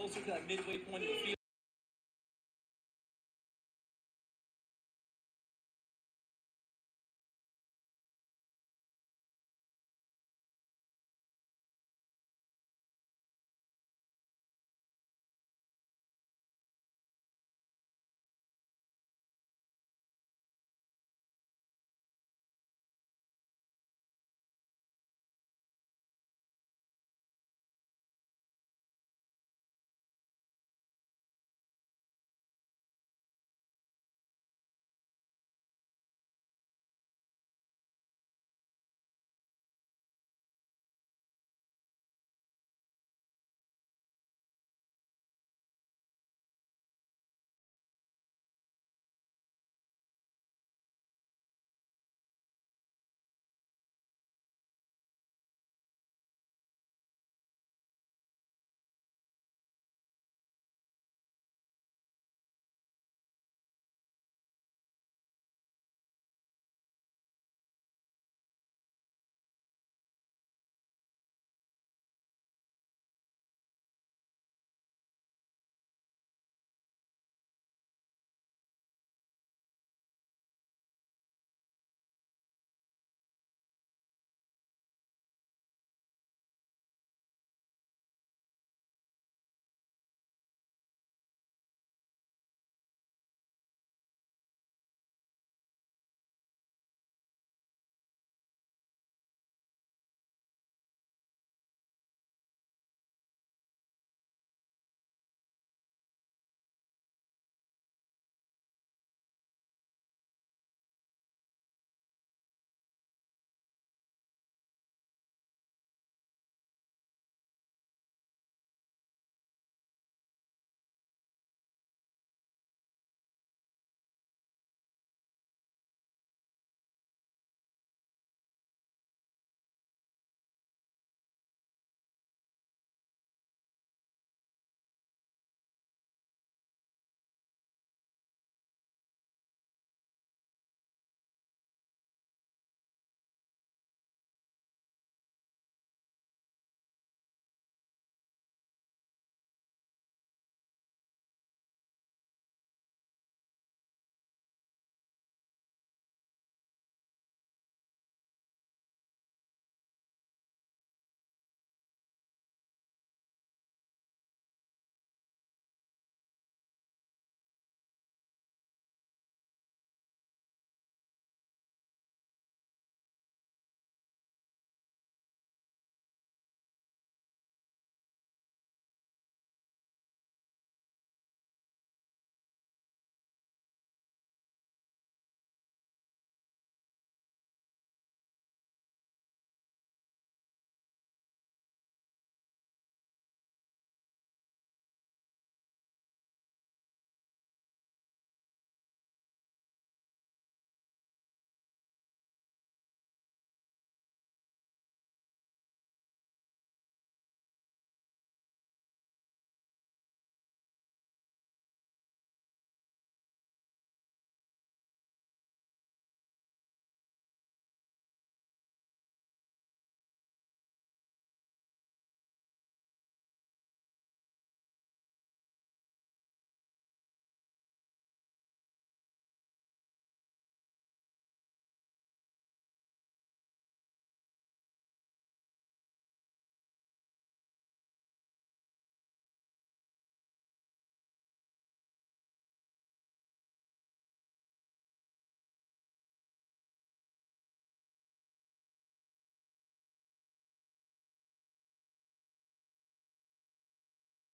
closer to that midway point of the field.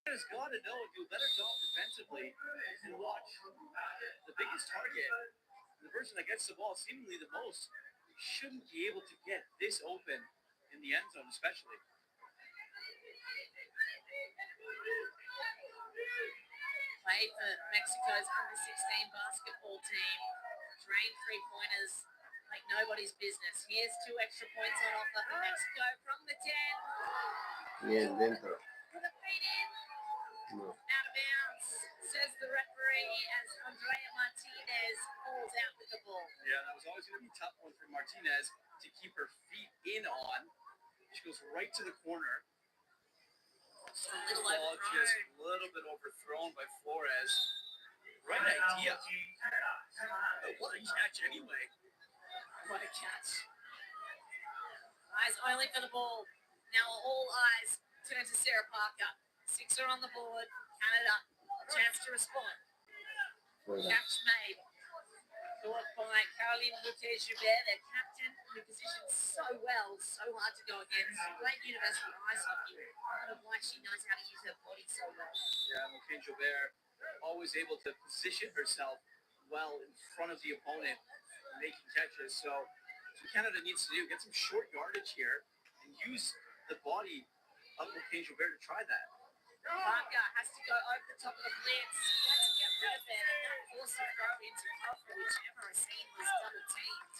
Has got to know do a better job defensively and watch the biggest target, the person that gets the ball seemingly the most, shouldn't be able to get this open in the end zone, especially. Played for Mexico's under-16 basketball team. Drain three-pointers like nobody's business. Here's 2 extra points on offer for Mexico from the 10. Bien dentro. With a feed in. No. Out of bounds, says the referee as Andrea Martinez falls out with the ball. Yeah, that was always going to be a tough one for Martinez to keep her feet in on. She goes right to the corner. A little Ball just overthrown. a little bit overthrown by Flores. Right idea. But what a catch anyway. What a catch. Eyes only for the ball. Now all eyes turn to Sarah Parker. Sixer on the board. Canada, a chance to respond. Catch made. Caught by Caroline Bouquet-Joubert, their captain, who positions so well, so hard to go against. Great university ice hockey. I don't know why she knows how to use her body so well. Yeah, Moquin Joubert always able to position herself well in front of the opponent, making catches. So what Canada needs to do, get some short yardage here and use the body of Moquin Joubert to try that. Parker has to go over the top of the blitz. Has to get rid of it and not force a throw into cover, whichever Racine was double teamed.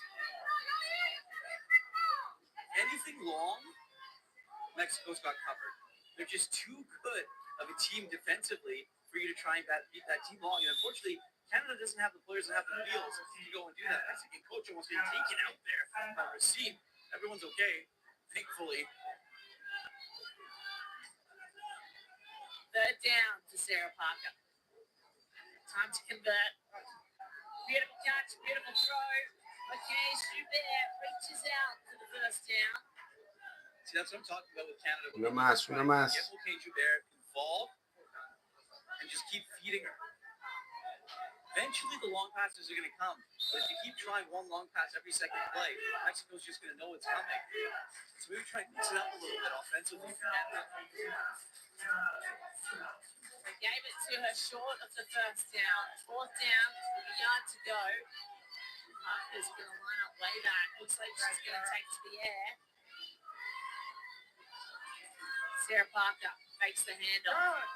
Anything long, Mexico's got covered. They're just too good of a team defensively for you to try and beat that team long. And unfortunately, Canada doesn't have the players that have the wheels to go and do that. Mexican coach almost being taken out there by Racine. Everyone's okay, thankfully. Third down to Sarah Parker. Time to convert. Beautiful catch, beautiful throw. Okay, Joubert reaches out to the first down. See, that's what I'm talking about with Canada. Una más. Get Moquin Joubert involved and just keep feeding her. Eventually, the long passes are going to come. But if you keep trying one long pass every second play, Mexico's just going to know it's coming. So maybe try and mix it up a little bit offensively for Canada. They gave it to her short of the first down. Fourth down, with a yard to go. Parker's going to line up way back. Looks like she's going to take to the air. Sarah Parker fakes the handoff.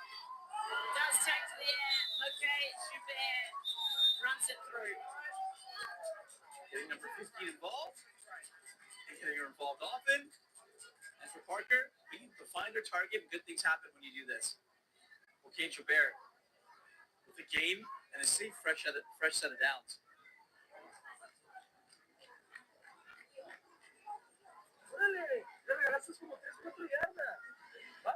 Does take to the air. Okay, Joubert runs it through. Getting number 15 involved. And getting her involved often. And for Parker, we need to find her target and good things happen when you do this. Moquin Joubert with a game and a safe fresh set of downs. Le regalaste como 3-4 yardas. ¿Va?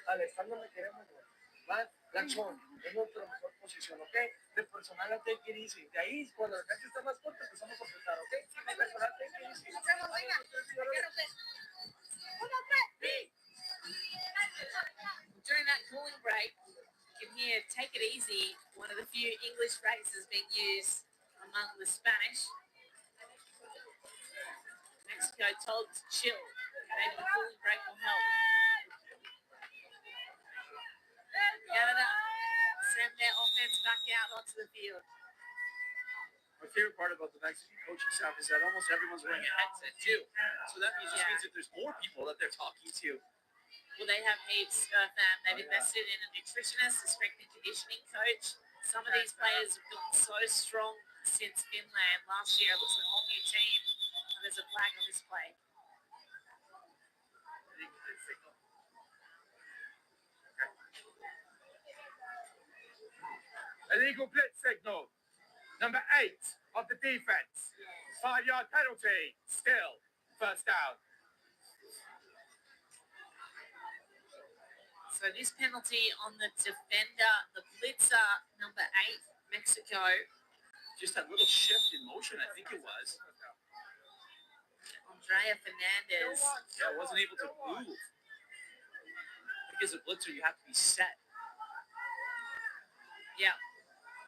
Alessandro me queremos, güey. Va, Lanzón, es nuestra mejor posición, ¿ok? De personal a take it easy. De ahí, cuando la cancha está más corta, empezamos a apretar, ¿ok? Personal take it easy. During that cooling break, you can hear "Take It Easy," one of the few English phrases being used among the Spanish. Mexico told to chill. Maybe the cooling break will help. Canada send their offense back out onto the field. My favorite part about the Mexican coaching staff is that almost everyone's wearing a headset too. So that means that there's more people that they're talking to. Well, they have heaps, fam. They've invested in a nutritionist, a strength and conditioning coach. Some of these players have gotten so strong since Finland last year. It looks like a whole new team. And there's a flag on this play. Illegal blitz signal. Number 8 of the defense. 5-yard penalty. Still, first down. So this penalty on the defender, the blitzer, number 8, Mexico. Just that little shift in motion, I think it was. Andrea Fernandez. Yeah, wasn't able to move. I think as a blitzer, you have to be set. Yeah.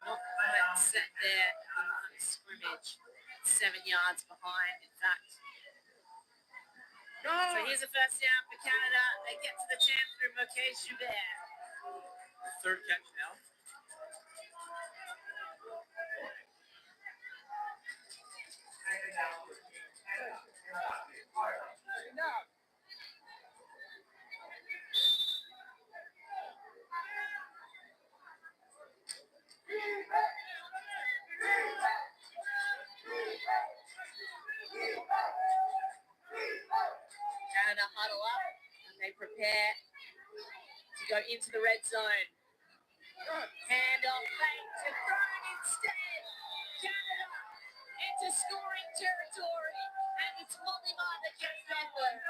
Not quite set there at the line of scrimmage. 7 yards behind, in fact. So here's a first down for Canada. They get to the 10 through Moquin Joubert. The third catch now. Canada huddle up and they prepare to go into the red zone. Handoff fake to thrown instead. Canada into scoring territory, and it's Molly that gets there first.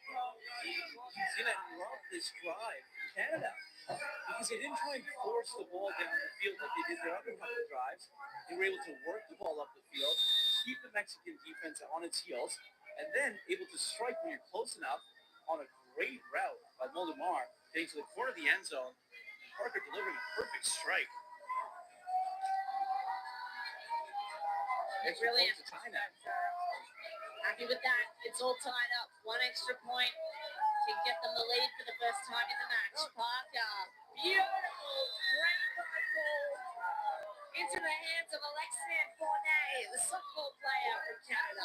I love this drive from Canada because they didn't try and force the ball down the field like they did their other couple drives. They were able to work the ball up the field, keep the Mexican defense on its heels, and then able to strike when you're close enough on a great route by Moldemar, getting to the corner of the end zone. Parker delivering a perfect strike. Extra Brilliant. point to tie now. Happy with that. It's all tied up. One extra point can get them the lead for the first time in the match. Parker, beautiful rainbow ball into the hands of Alexandre Fournier, the softball player from Canada.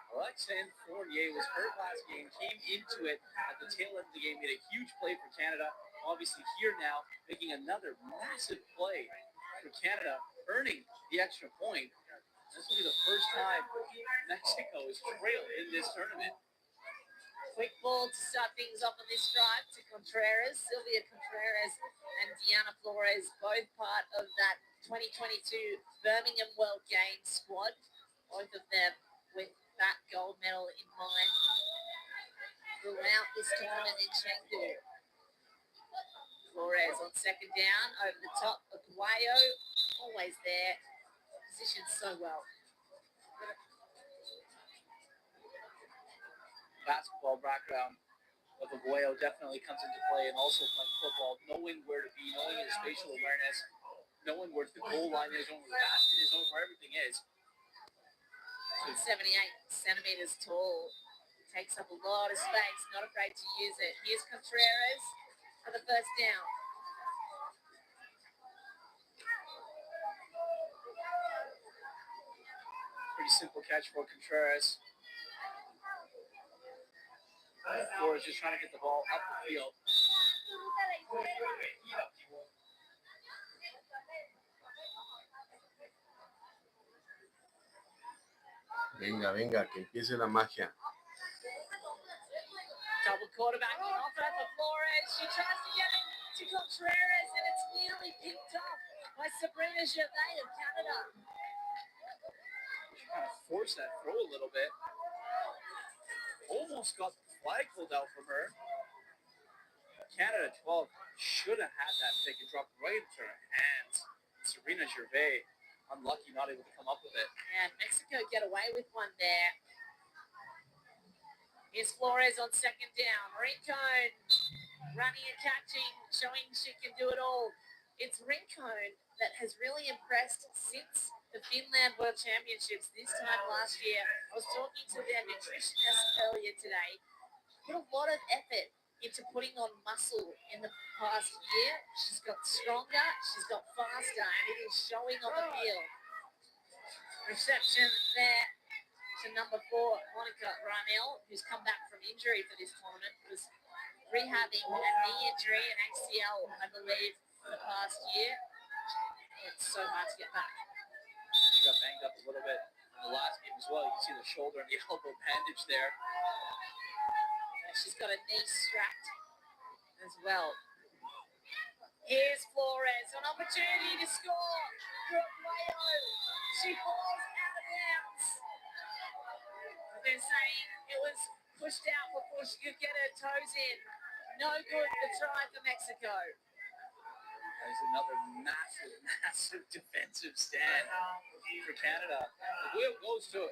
Alexandre Fournier was hurt last game, came into it at the tail end of the game, made a huge play for Canada. Obviously here now, making another massive play for Canada, earning the extra point. This will be the first time Mexico is trailed in this tournament. Quick ball to start things off on this drive to Contreras, Sylvia Contreras and Diana Flores, both part of that 2022 Birmingham World Games squad, both of them with that gold medal in mind throughout this tournament in Chengdu. Flores on second down, over the top of Guayo, always there, positioned so well. Basketball background of Aguayo definitely comes into play, and also playing football, knowing where to be, knowing his spatial awareness, knowing where the goal line is, knowing where the basket is, knowing where everything is. 78 centimeters tall, takes up a lot of space, not afraid to use it. Here's Contreras for the first down. Pretty simple catch for Contreras. Flores just trying to get the ball up the field. Venga, venga, que empiece la magia. Double quarterbacking off for Flores. She tries to get it to Contreras, and it's nearly picked off by Sabrina Gervais of Canada. She kind of forced that throw a little bit. Almost got the flag pulled out from her. Canada 12 should have had that pick and dropped right into her hands. Serena Gervais, unlucky, not able to come up with it. And Mexico get away with one there. Here's Flores on second down. Rincon running and catching, showing she can do it all. It's Rincon that has really impressed since the Finland World Championships this time last year. I was talking to their nutritionist earlier today. Put a lot of effort into putting on muscle in the past year. She's got stronger, she's got faster, and it is showing on the field. Reception there to number 4, Monica Ramel, who's come back from injury for this tournament, was rehabbing a knee injury, an ACL, I believe, for the past year. It's so hard to get back. She got banged up a little bit in the last game as well. You can see the shoulder and the elbow bandage there. She's got a knee strapped as well. Here's Flores, an opportunity to score for Guayo. She falls out of bounds. They're saying it was pushed out before she could get her toes in. No good, the try for Mexico. There's another massive defensive stand for Canada. Aguayo goes to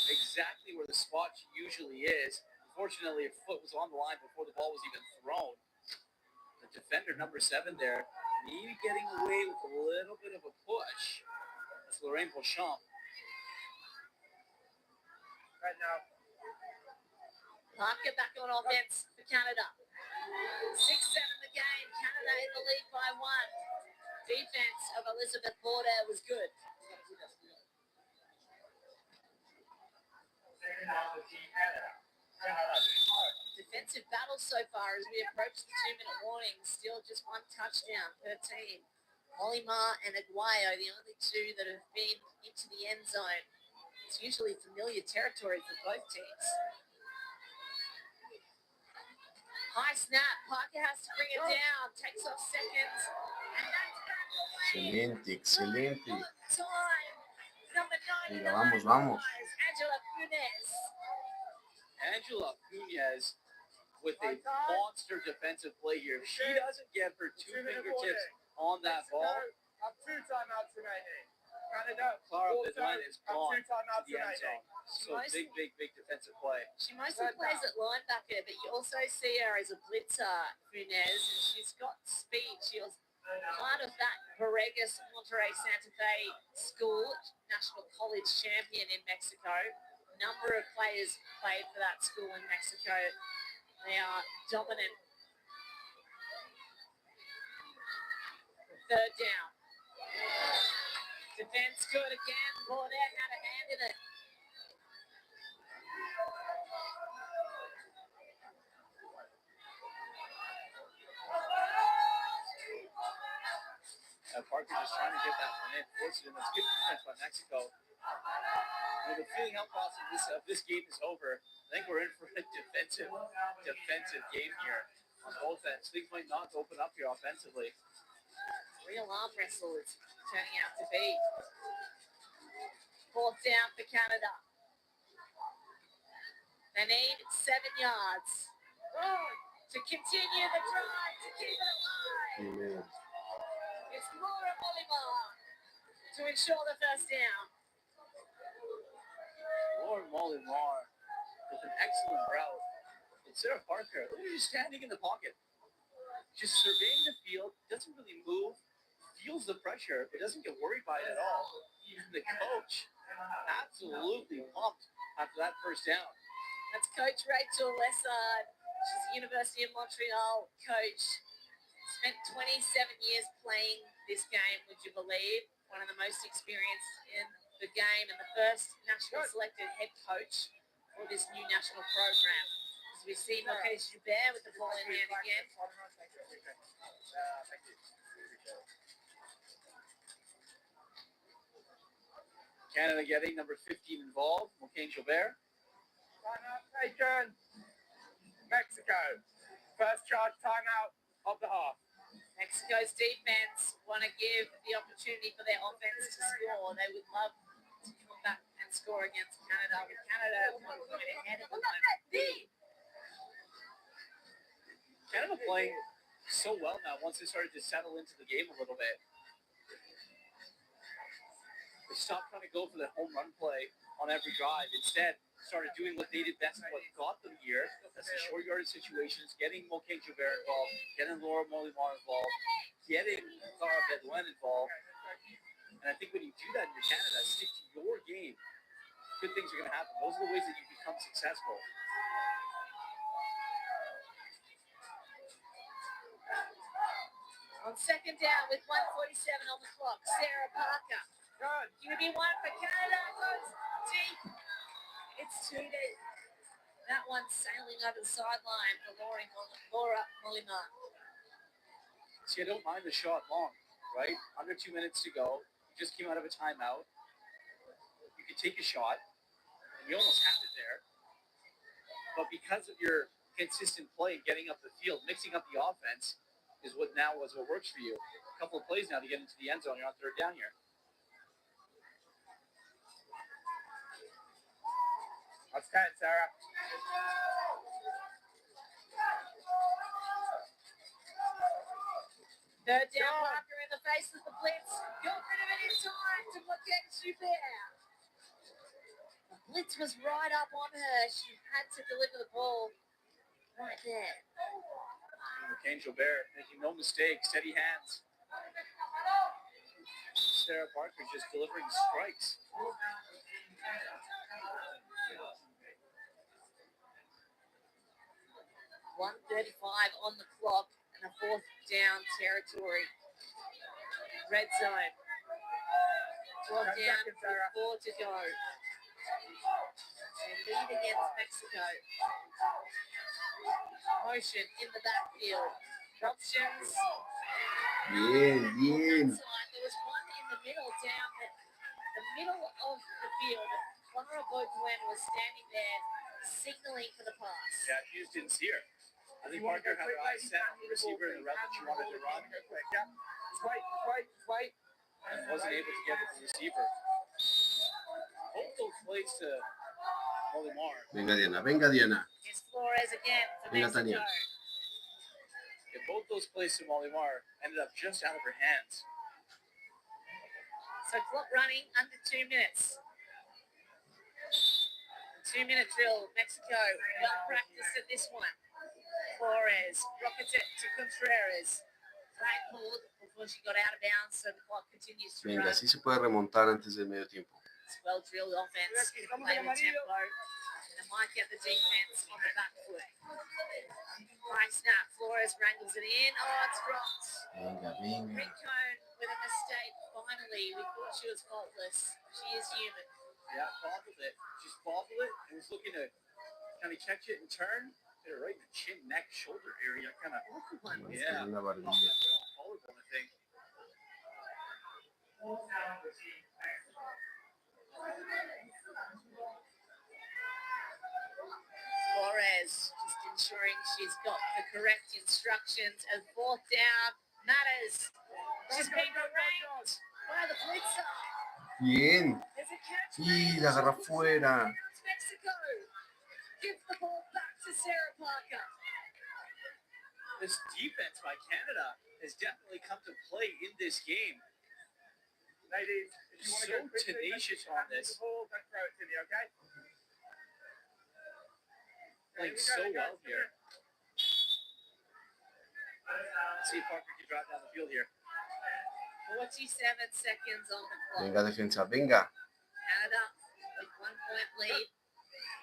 exactly where the spot she usually is. Unfortunately, her foot was on the line before the ball was even thrown. The defender, number 7 there, maybe getting away with a little bit of a push. That's Lorraine Beauchamp. Right now. Parker back on offense for Canada. 6-7 the game. Canada in the lead by 1. Defense of Elizabeth Porter was good. Defensive battle so far as we approach the 2-minute warning. Still just one touchdown per team. Molimar and Aguayo, the only two that have been into the end zone. It's usually familiar territory for both teams. High snap. Parker has to bring it down. Takes off seconds. And that's back away. Excelente. Time. Number 9. Venga, vamos. Angela Funes. Angela Cunez with a monster defensive play here. If she doesn't get her two fingertips on that ball, Two timeouts remaining. Canada. Clara Bedouin is gone Two to timeouts the end remaining. zone. So big defensive play. She mostly plays at linebacker, but you also see her as a blitzer, Funez, and she's got speed. She was part of that Borregas Monterrey Santa Fe school, national college champion in Mexico. A number of players played for that school in Mexico. They are dominant. Third down. Defense good again. Bordet had a hand in it. Parker just trying to get that one in, force it in. That's good defense by Mexico. The feeling how fast this game is over. I think we're in for a defensive game here on both ends. Things might not open up here offensively. Real arm wrestle it's turning out to be. Fourth down for Canada. They need 7 yards to continue the drive, to keep it alive. Amen. It's Laura Mollimar to ensure the first down. Laura Mollimar with an excellent route. And Sarah Parker, look at her standing in the pocket. Just surveying the field, doesn't really move, feels the pressure, but doesn't get worried by it at all. Even the coach, absolutely pumped after that first down. That's Coach Rachel Lessard. She's the University of Montreal coach. Spent 27 years playing this game, would you believe? One of the most experienced in the game and the first national selected head coach for this new national program. As we see Marquez Joubert with the ball in hand again. Canada getting number 15 involved, Marquez Joubert. Timeout taken. Mexico. First charge timeout of the half. Mexico's defense want to give the opportunity for their offense to score. They would love to come back and score against Canada. With Canada 1 point ahead of the moment. Canada playing so well now once they started to settle into the game a little bit. They stopped trying to go for that home run play on every drive. Instead, started doing what they did best, what got them here. That's the short yardage situations, getting Marquez Joubert involved, getting Laura Mollimar involved, getting Clara Bedouin involved. And I think when you do that in your Canada, stick to your game, good things are going to happen. Those are the ways that you become successful. On second down with 1:47 on the clock, Sarah Parker. Good. QB1 for Canada goes deep. It's too deep. That one's sailing over the sideline for Laura Mollimar. See, I don't mind the shot long, right? Under 2 minutes to go. You just came out of a timeout. You could take a shot. And you almost have it there. But because of your consistent play, getting up the field, mixing up the offense is what works for you. A couple of plays now to get into the end zone. You're on third down here. That's 10, Sarah. Third down, Parker in the face of the blitz. Got rid of it in time to Marquez Joubert. The blitz was right up on her. She had to deliver the ball right there. Marquez Joubert making no mistake. Steady hands. Sarah Parker just delivering strikes. 1:35 on the clock and a fourth down territory. Red zone. Fourth down with 4 to go. They lead against Mexico. Motion in the backfield. Options. Bien. There was one in the middle down the middle of the field. Clara Bedouin was standing there signaling for the pass. Yeah, you just didn't see her. I think Parker had her eyes set on the receiver in the route that she wanted to run. Wait. And wasn't able to get to the receiver. Both those plays to Olimar. Venga, Diana. Venga, Diana. Here's Flores again for Venga, Mexico. Tania. And both those plays from Olimar ended up just out of her hands. So clock running under 2 minutes. 2-minute drill. Mexico well practiced at this one. Flores rockets it to Contreras. Flag pulled before she got out of bounds, so the clock continues to Venga, run. sí se puede remontar antes del medio tiempo. It's well drilled offense. Play with tempo. And it might get the defense on the back foot. High snap. Flores wrangles it in. Oh, it's dropped. Venga, venga. Rincon with a mistake. Finally, we thought she was faultless. She is human. Yeah, bobbled it. Just bobbled it and was looking to kind of catch it and turn. Hit it right in the chin, neck, shoulder area. Kind of, Awful one. yeah. En la barbilla. Collarbone, I think. Flores just ensuring she's got the correct instructions. And fourth down matters. She's been ranked by the blitzer. Bien. There's a catch. Y la agarra fuera. Mexico gives the ball back to Sarah Parker. This defense by Canada has definitely come to play in this game. Ladies, if you want to So go quickly, tenacious hand on me this. the ball, don't throw it to me, okay? Playing so well here. Let's see if Parker can drive down the field here. 47 seconds on the clock. Venga, defensa. Venga. Canada with 1 point lead.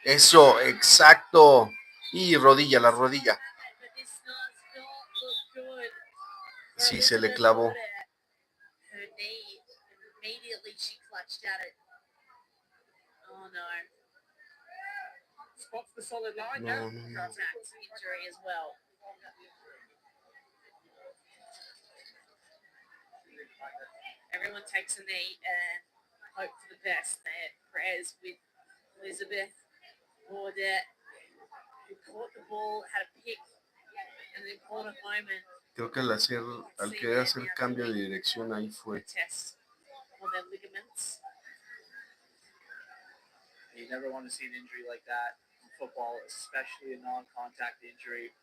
Eso, exacto. Y rodilla, la rodilla. But this does not look good. Sí, se le clavó. Her knee, immediately she clutched at it. Oh no. Spots the solid line, No, yeah? no, no. Contact injury as well. Everyone takes a knee and hope for the best. Their prayers with Elizabeth Bordet, who caught the ball, had a pick, and an important moment. Creo que al querer hacer cambio de dirección ahí fue. Test for their ligaments. You never want to see an injury like that in football, especially a non-contact injury.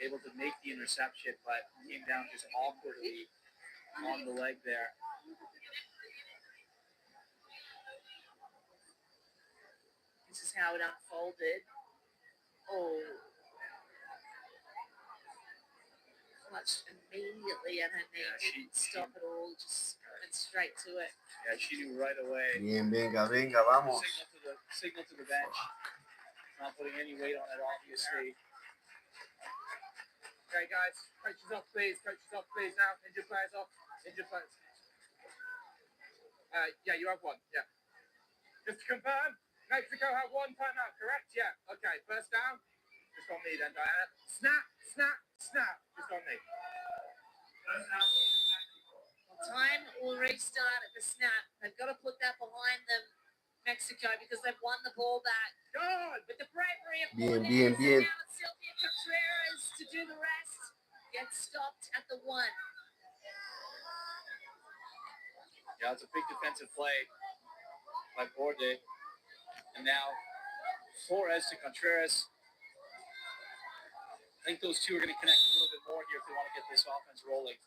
Able to make the interception, but came down just awkwardly on the leg there. This is how it unfolded. Oh. Clutched immediately at her knee. Yeah, Didn't stop at all. Just went straight to it. Yeah, she knew right away. Bien, venga, venga, vamos. Signal to the bench. Not putting any weight on it, obviously. Okay, guys, coaches off, please. Coaches off, please. Now, injured players off. Injured players. Yeah, you have one. Yeah. Just to confirm, Mexico have one timeout, correct? Yeah. Okay, first down. Just on me then, Diana. Snap, snap, snap. Just on me. Time will restart at the snap. They've got to put that behind them, Mexico, because they've won the ball back. God! With the bravery of Bien, Cortez, bien, bien. and now it's Sylvia Contreras to do the rest. Gets stopped at the 1. Yeah, it's a big defensive play by Bordet. And now Flores to Contreras. I think those two are going to connect a little bit more here if they want to get this offense rolling.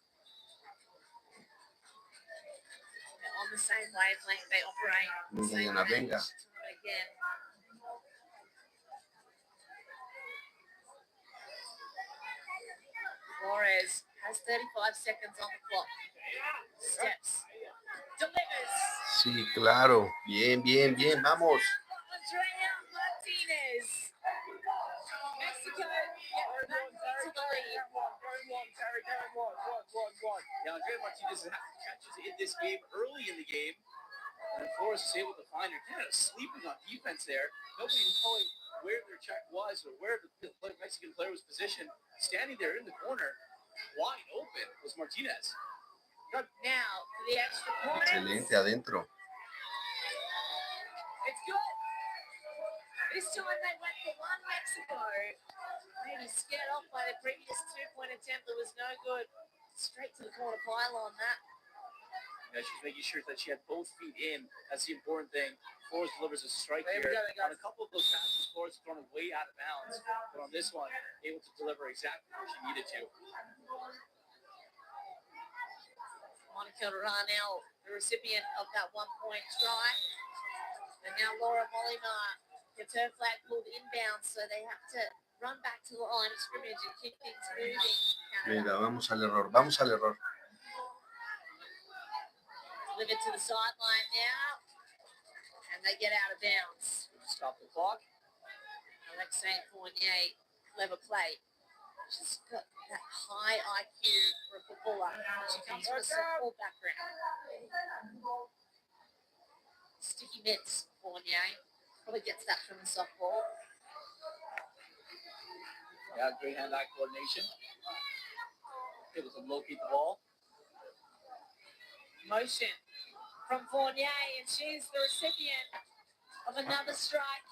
They're on the same wavelength. They operate on the same Venga, page. venga. Again. Flores has 35 seconds on the clock. Steps. Delivers. Sí, claro. Bien, bien, bien, vamos. Andrea Martinez. Mexico get back into the lead. Now, Andrea Martinez catches in this game early in the game. And Flores is able to find her. Kind of sleeping on defense there. Nobody was knowing where their check was or where the Mexican player was positioned. Standing there in the corner, wide open, was Martinez. Now, for the extra point. Excelente, adentro. It's good. This time they went for 1 Mexico. Maybe scared off by the previous 2-point attempt that was no good. Straight to the corner pylon that. She's making sure that she had both feet in. That's the important thing. Flores delivers a strike here. On a couple of those passes, Flores has thrown it way out of bounds. But on this one, able to deliver exactly where she needed to. Monica Ranel, the recipient of that 1-point try. And now Laura Mollimar gets her flag pulled inbound, so they have to run back to the line of scrimmage and keep things moving. Venga, vamos al error, vamos al error. Delivered to the sideline now, and they get out of bounds. Stop the clock. Alexei Fournier, clever play. She's got that high IQ for a footballer. She comes from a softball background. Sticky mitts, Fournier. Probably gets that from the softball. Yeah, great hand-eye coordination. Able to locate the ball. Motion from Fournier, and she's the recipient of another strike.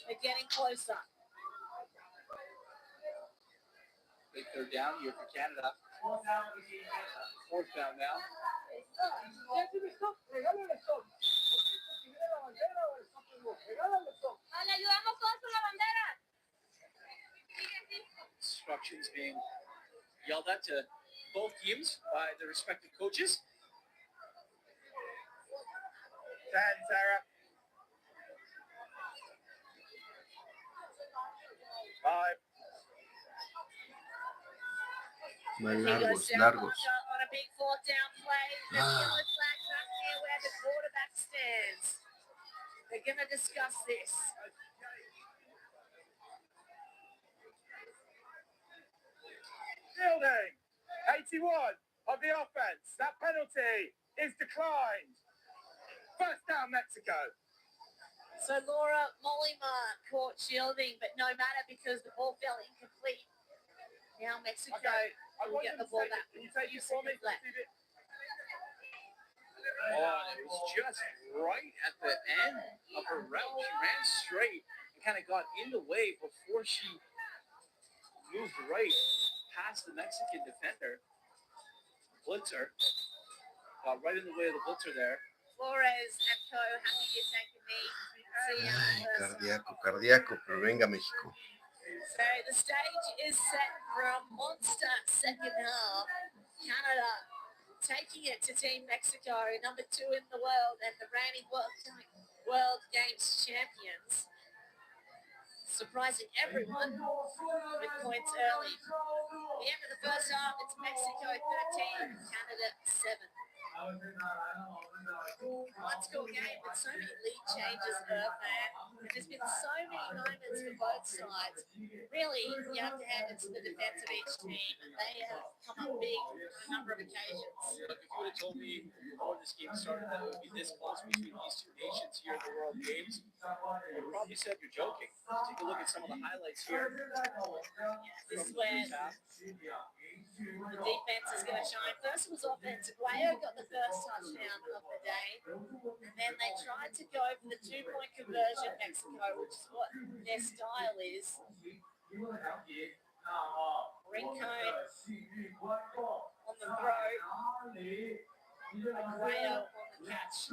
They're getting closer. Big third down here for Canada. Fourth down now. Instructions being yelled at to both teams by their respective coaches. 10, Sarah. 5. Más He largos, goes down largos. on a big fourth down play. The yellow flag back here where the quarterback stands. They're going to discuss this. Fielding. 81 of the offense. That penalty is declined. First down, Mexico. So Laura Mollimar caught shielding, but no matter because the ball fell incomplete. Now Mexico will get the ball back. Can you take it for me? Left. Oh, it was just right at the end of her route. She ran straight and kind of got in the way before she moved right past the Mexican defender. Blitzer got right in the way of the blitzer there. Flores and co happy to take a knee. Ay, cardíaco, cardíaco, pero venga México. So the stage is set for a monster second half. Canada taking it to Team Mexico, number 2 in the world and the reigning World Games champions. Surprising everyone with points early. At the end of the first half, it's Mexico 13, Canada 7. One score game with so many lead changes, man. There's been so many moments for both sides. Really, you have to hand it to the defense of each team. They have come up big on a number of occasions. Look, if you would have told me before this game started that it would be this close between these two nations here at the World Games, I would probably said you're joking. Take a look at some of the highlights here. This is where the defense is going to shine. First was offense. Guayo got the first touchdown of the day. And then they tried to go for the 2-point conversion, Mexico, which is what their style is. Rincon on the throw. Guayo on the catch.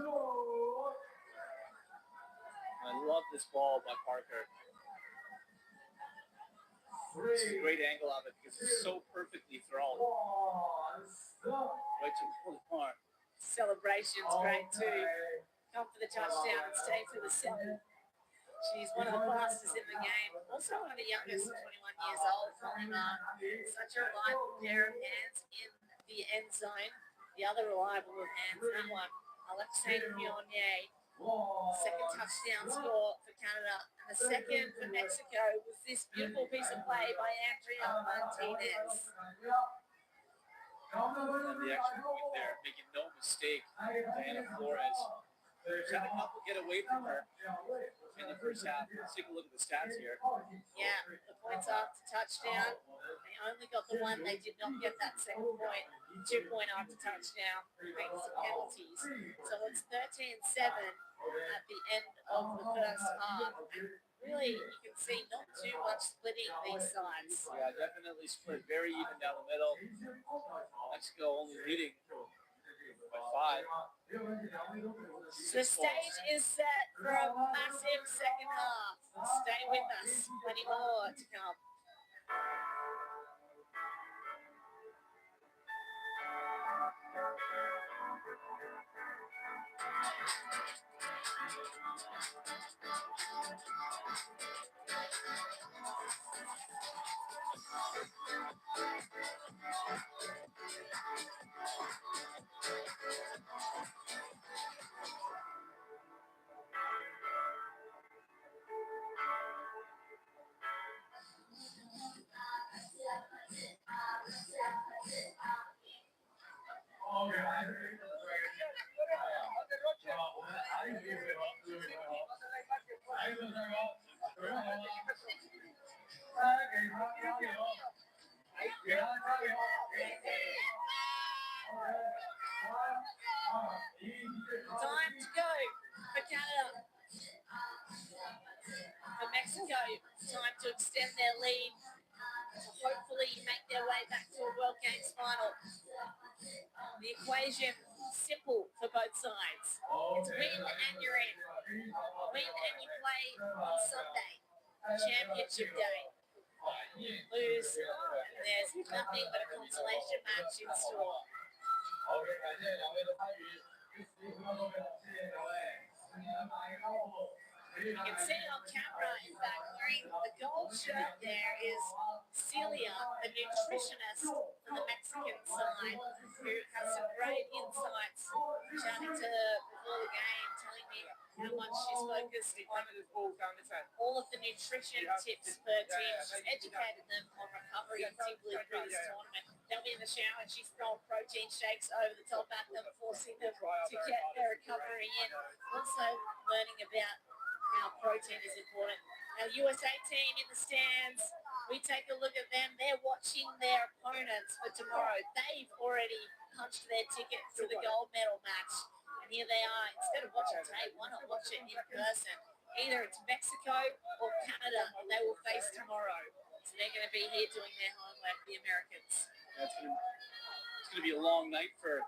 I love this ball by Parker. It's a great angle of it because it's so perfectly thrown. Right to the mark. Celebration's great too. Come for the touchdown and stay for the 7. She's one of the fastest in the game. Also one of the youngest, 21 years old. Mollimar. Such a reliable pair of hands in the end zone. The other reliable of hands, that one. Alexei Fournier. Second touchdown score for Canada. And the second for Mexico was this beautiful piece of play by Andrea Martinez. And the extra point there, making no mistake, Diana Flores. She's had a couple get away from her in the first half. Let's take a look at the stats here. Yeah, the points after touchdown. They only got the one. They did not get that second point. 2-point after touchdown. Makes some penalties. So it's 13-7 at the end of the first half. Really, you can see not too much splitting these sides. Yeah, definitely split very even down the middle. Mexico only leading by 5. The stage is set for a massive second half. Stay with us. Plenty more to come. Time to go for Canada. For Mexico, time to extend their lead to hopefully make their way back to a World Games final. The equation simple for both sides. It's win and you're in. Win and you play on Sunday, championship day. Lose, and there's nothing but a consolation match in store. You can see it on camera, in fact, wearing the gold shirt there is Celia, the nutritionist for the Mexican side, who has some great insights, chatting to her before the game, telling me how much she's focused on all of the nutrition tips per team. She's educated them on recovery, particularly through this tournament. They'll be in the shower and she's throwing protein shakes over the top at them, forcing them to get their recovery in. Also learning about how protein is important. Our USA team in the stands, we take a look at them. They're watching their opponents for tomorrow. They've already punched their ticket for the gold medal match. And here they are. Instead of watching tape, why not watch it in person? Either it's Mexico or Canada they will face tomorrow. So they're going to be here doing their homework, the Americans. It's going to be a long night for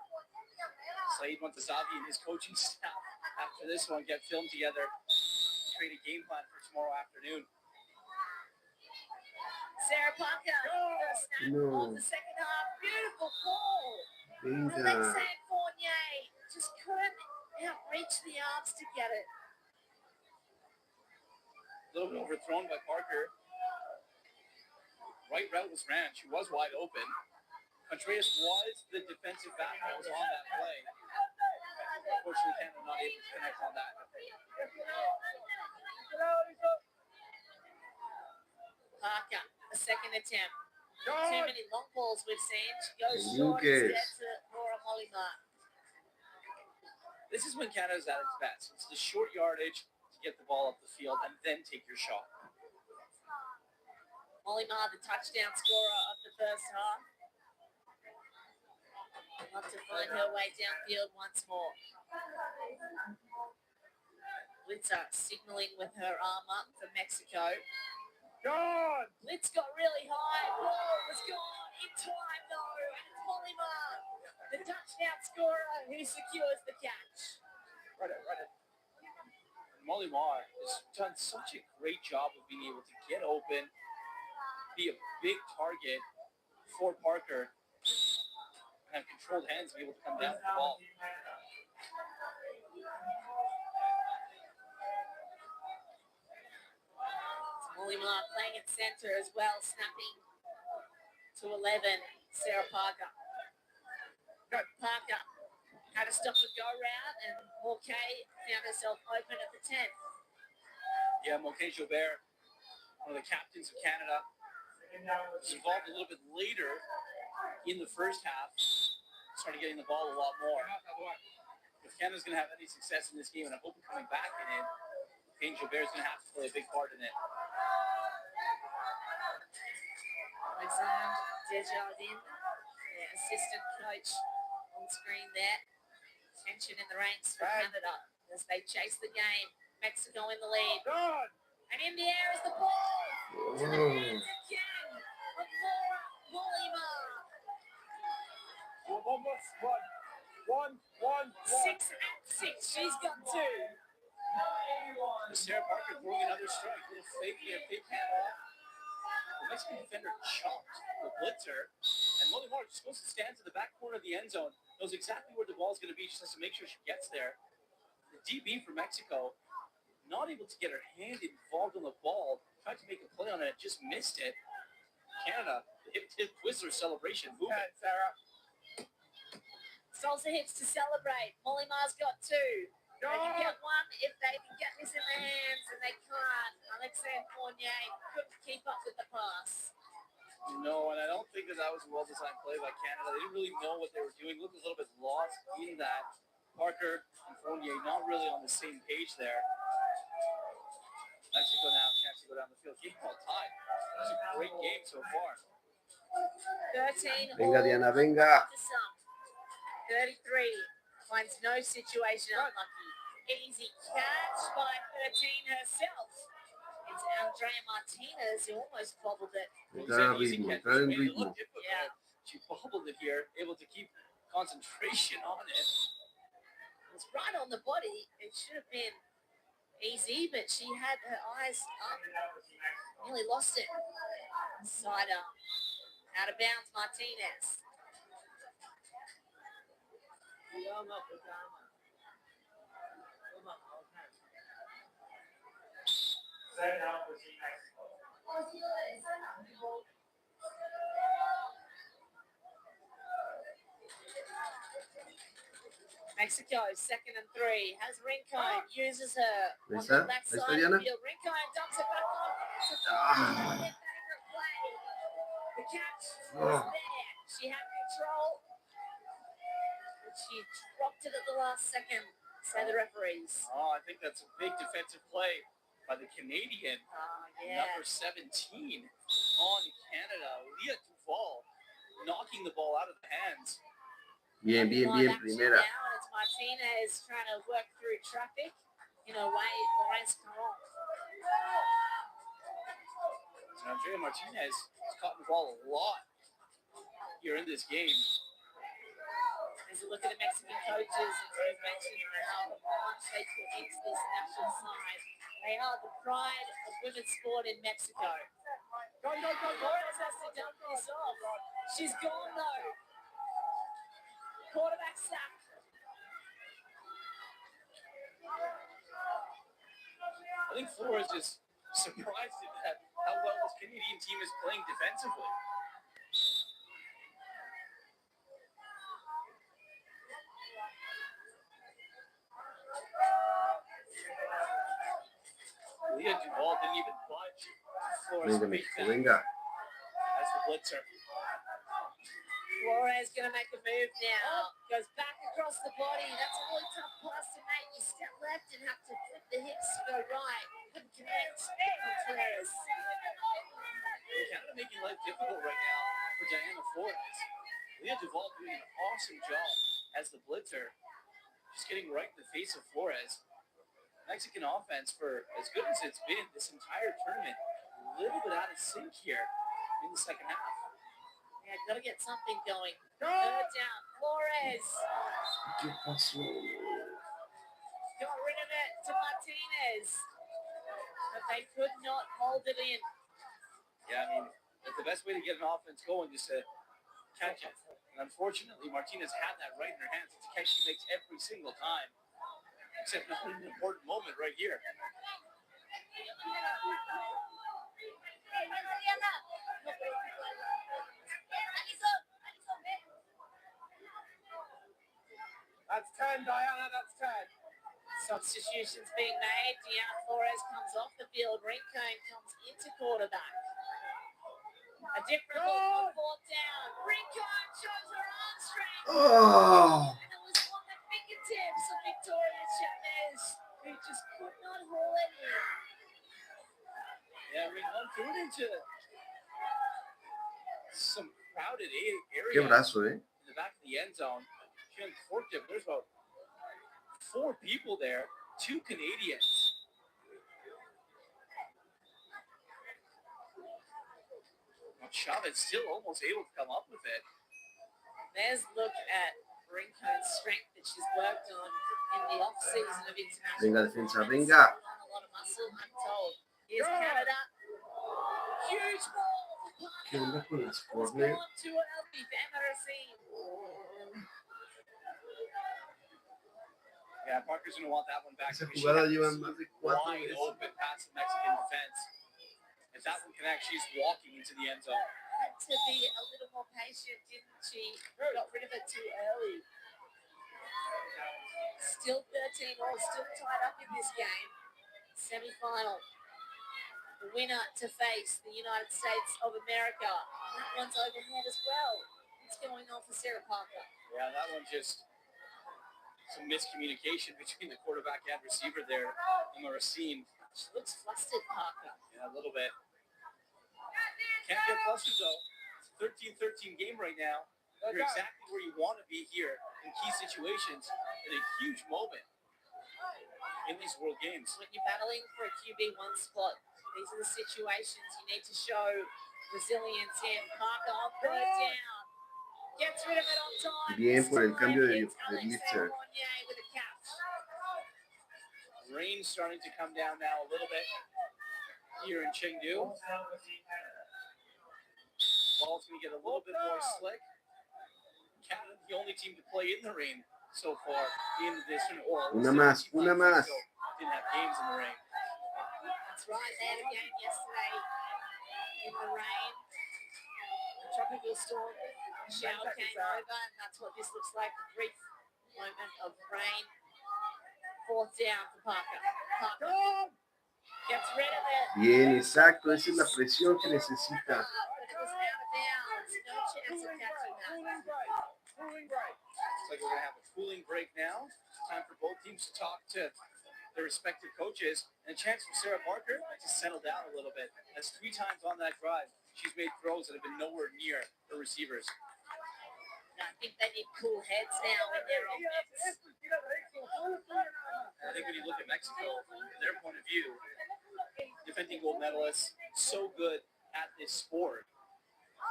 Saeed Montazavi and his coaching staff. After this one, get filmed together, create a game plan for tomorrow afternoon. Sarah Parker, the snap of the second half. Beautiful ball. Alexei Fournier just couldn't outreach the arms to get it. A little bit overthrown by Parker. Right route was ran. She was wide open. Contreras was the defensive back that was on that play. Unfortunately, Canada not able to connect on that. Parker, a second attempt. Too many long balls we've seen. She goes short instead to Laura Molima. This is when Canada's at its best. It's the short yardage to get the ball up the field and then take your shot. Molima, the touchdown scorer of the first half. Love to find her way downfield once more. Blitzer signaling with her arm up for Mexico. Blitz got really high. Ball was gone in time though. And it's Molima, the touchdown scorer, who secures the catch. Right it. Molly Marr has done such a great job of being able to get open, be a big target for Parker, and have controlled hands to be able to come down with the ball. Molima playing at center as well, snapping to 11, Sarah Parker. Parker had a stop and go route, and Morkay found herself open at the 10. Yeah, Morkay Joubert, one of the captains of Canada, was involved a little bit later in the first half, started getting the ball a lot more. If Canada's going to have any success in this game, and I hope coming back in it, Morkay Joubert is going to have to play a big part in it. Alexandre Desjardins, the assistant coach on screen there. Tension in the ranks for Canada as they chase the game. Mexico in the lead. And in the air is the ball. To the hands again of Laura Molima. 6 and 6. She's got 2. Sarah Parker throwing another strike. Little fake here, fake handoff. The Mexican defender chopped the blitzer. And Molly Mark just goes to stand to the back corner of the end zone. Knows exactly where the ball is going to be. Just has to make sure she gets there. The DB for Mexico not able to get her hand involved on the ball. Tried to make a play on it. Just missed it. Canada, hip Twizzler celebration. Move it, Sarah. Salsa hips to celebrate. Molly Mar's got 2. They can get 1 if they can get this in their hands, and they can't. Alexandre Fournier couldn't keep up with the pass. No, and I don't think that was a well-designed play by Canada. They didn't really know what they were doing. Looked a little bit lost in that. Parker and Fournier not really on the same page there. Mexico now chance to go down the field. Game all tied. It's a great game so far. 13. Venga, Diana, venga. 33 finds no situation unlucky. Easy catch by 13 herself. It's Andrea Martinez who almost bobbled it. Entrar en ritmo, entrar en ritmo. Yeah. She bobbled it here, able to keep concentration on it. It was right on the body. It should have been easy, but she had her eyes up. Nearly lost it. Sidearm. Out of bounds, Martinez. Mexico, 2nd and 3. Has Rincon, uses her on the left side of the field. Rincon dumps it back off. It's a favorite play. The catch was there. She had control. But she dropped it at the last second, say the referees. Oh, I think that's a big defensive play by the Canadian. Number 17 on Canada. Leah Duval knocking the ball out of the hands. Bien, primera. Now it's Martinez trying to work through traffic in a way Lawrence Caron. So Andrea Martinez has caught the ball a lot here in this game. As you look at the Mexican coaches, as we've mentioned how much they put into this national side, they are the pride of women's sport in Mexico. Go, Flores has to dump this off. She's gone though. Quarterback sack. I think Flores is surprised at how well this Canadian team is playing defensively. Leah Duval didn't even budge. Flores Venga. That's the blitzer. Flores going to make a move now. Goes back across the body. That's a really tough pass to make. You step left and have to flip the hips to go right. Couldn't connect on Flores. Canada making life difficult right now for Diana Flores. Leah Duval doing an awesome job as the blitzer. Just getting right in the face of Flores. Mexican offense, for as good as it's been this entire tournament, a little bit out of sync here in the second half. Yeah, got to get something going. Third down, Flores. Got rid of it to Martinez. But they could not hold it in. Yeah, I mean, that's the best way to get an offense going is to catch it. And unfortunately, Martinez had that right in her hands. It's a catch she makes every single time. Except not an important moment right here. That's 10, Diana, that's 10. Substitutions being made. Diana Flores comes off the field. Rincon comes into quarterback. A different look for 4th down. Rincon shows her arm strength. Oh. And it was on the fingertips of Victoria Chavez, who just could not haul it in. Yeah, Rincon threw it into some crowded area. Qué brazo, in the back of the end zone. She uncorked it. There's about 4 people there, 2 Canadians. Well, Chavez still almost able to come up with it. There's a look at Rinco's strength that she's worked on in the off season of international. Venga, defensa, And venga. still on a lot of muscle, I'm told. Here's Canada. Huge ball for ¿Qué onda Parker. con las Was corner? gone too early for Emerson. Yeah, Parker's going to want that one back. Esa because she jugada had llevan this más de 4 wide veces. open past the Mexican defense. If that one connects, she's walking into the end zone. Had to be a little more patient, didn't she? Got rid of it too early. Still 13 all, still tied up in this game. Semifinal. The winner to face the United States of America. That one's overhead as well. What's going on for Sarah Parker? Yeah, that one just some miscommunication between the quarterback and receiver there in the Racine. She looks flustered, Parker. Yeah, a little bit. Can't get flustered though. It's a 13-13 game right now. You're exactly where you want to be here in key situations in a huge moment in these World Games. When you're battling for a QB1 spot, these are the situations you need to show resilience in. Parker on third down. Gets rid of it on time. Bien por el This cambio time de it's Alex blitzer. Fournier with a catch. Rain's starting to come down now a little bit here in Chengdu. Ball's going to get a little bit more slick. Canada's the only team to play in the rain so far in this or Una más, una más. Didn't have games in the rain. That's right. They had a game yesterday in the rain. A tropical storm shower came over, and that's what this looks like. A brief moment of rain. Fourth down for Parker. Parker gets rid of it. Bien, exacto. Esa es la presión que necesita. But it was out of bounds. No chance of catching that. Looks like we're going to have a cooling break now. It's time for both teams to talk to their respective coaches, and a chance for Sarah Parker to settle down a little bit. That's 3 times on that drive. She's made throws that have been nowhere near her receivers. I think they need cool heads now in their offense. I think when you look at Mexico, from their point of view, defending gold medalists, so good at this sport.